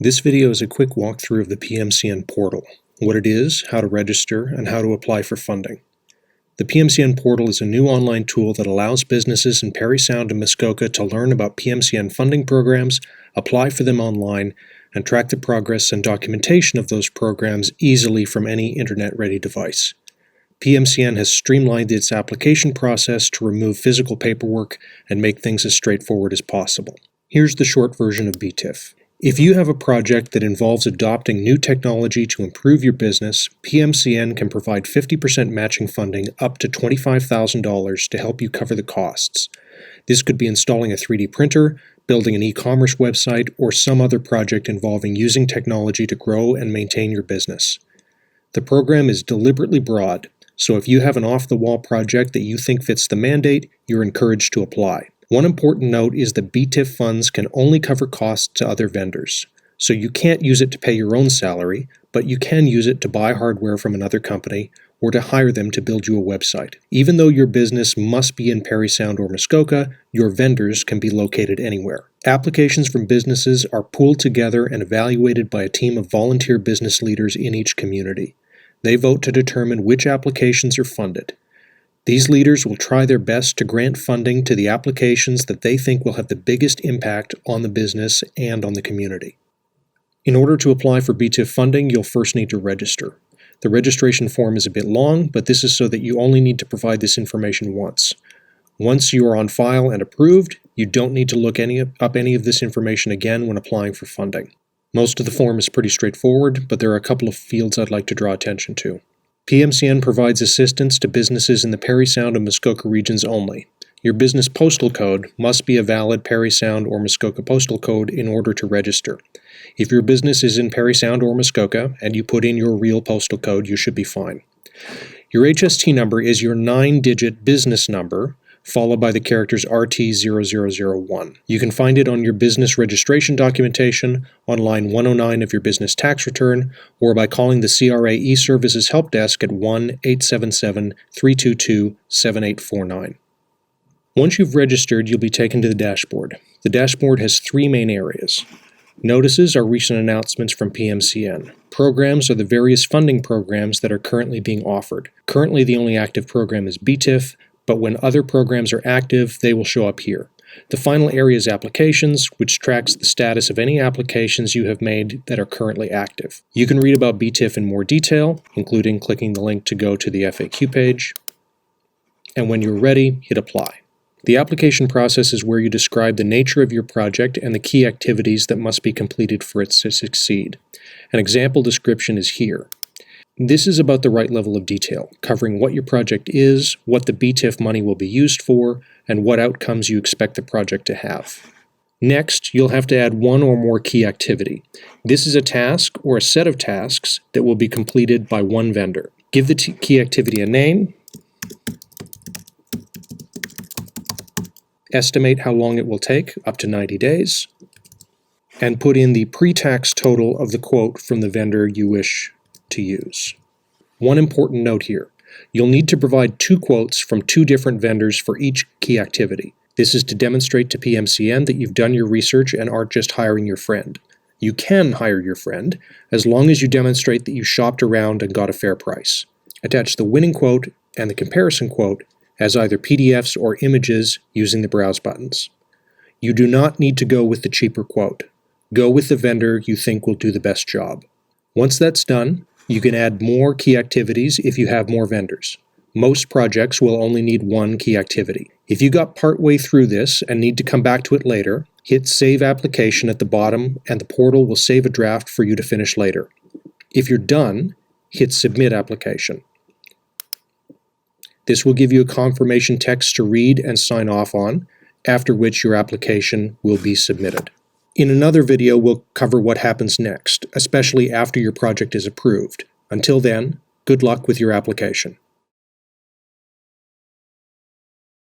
This video is a quick walkthrough of the PMCN portal, what it is, how to register, and how to apply for funding. The PMCN portal is a new online tool that allows businesses in Parry Sound and Muskoka to learn about PMCN funding programs, apply for them online, and track the progress and documentation of those programs easily from any internet-ready device. PMCN has streamlined its application process to remove physical paperwork and make things as straightforward as possible. Here's the short version of BTIF. If you have a project that involves adopting new technology to improve your business, PMCN can provide 50% matching funding up to $25,000 to help you cover the costs. This could be installing a 3D printer, building an e-commerce website, or some other project involving using technology to grow and maintain your business. The program is deliberately broad, so if you have an off-the-wall project that you think fits the mandate, you're encouraged to apply. One important note is that BTIF funds can only cover costs to other vendors, so you can't use it to pay your own salary, but you can use it to buy hardware from another company or to hire them to build you a website. Even though your business must be in Parry Sound or Muskoka, your vendors can be located anywhere. Applications from businesses are pooled together and evaluated by a team of volunteer business leaders in each community. They vote to determine which applications are funded. These leaders will try their best to grant funding to the applications that they think will have the biggest impact on the business and on the community. In order to apply for BTIF funding, you'll first need to register. The registration form is a bit long, but this is so that you only need to provide this information once. Once you are on file and approved, you don't need to look up any of this information again when applying for funding. Most of the form is pretty straightforward, but there are a couple of fields I'd like to draw attention to. PMCN provides assistance to businesses in the Parry Sound and Muskoka regions only. Your business postal code must be a valid Parry Sound or Muskoka postal code in order to register. If your business is in Parry Sound or Muskoka and you put in your real postal code, you should be fine. Your HST number is your 9-digit business number, followed by the characters RT0001. You can find it on your business registration documentation, on line 109 of your business tax return, or by calling the CRA eServices Help Desk at 1-877-322-7849. Once you've registered, you'll be taken to the dashboard. The dashboard has three main areas. Notices are recent announcements from PMCN. Programs are the various funding programs that are currently being offered. Currently, the only active program is BTIF, but when other programs are active, they will show up here. The final area is applications, which tracks the status of any applications you have made that are currently active. You can read about BTIF in more detail, including clicking the link to go to the FAQ page. And when you're ready, hit apply. The application process is where you describe the nature of your project and the key activities that must be completed for it to succeed. An example description is here. This is about the right level of detail, covering what your project is, what the BTIF money will be used for, and what outcomes you expect the project to have. Next, you'll have to add one or more key activity. This is a task or a set of tasks that will be completed by one vendor. Give the key activity a name, estimate how long it will take, up to 90 days, and put in the pre-tax total of the quote from the vendor you wish to use. One important note here. You'll need to provide two quotes from two different vendors for each key activity. This is to demonstrate to PMCN that you've done your research and aren't just hiring your friend. You can hire your friend, as long as you demonstrate that you shopped around and got a fair price. Attach the winning quote and the comparison quote as either PDFs or images using the browse buttons. You do not need to go with the cheaper quote. Go with the vendor you think will do the best job. Once that's done, you can add more key activities if you have more vendors. Most projects will only need one key activity. If you got partway through this and need to come back to it later, hit Save Application at the bottom and the portal will save a draft for you to finish later. If you're done, hit Submit Application. This will give you a confirmation text to read and sign off on, after which your application will be submitted. In another video, we'll cover what happens next, especially after your project is approved. Until then, good luck with your application.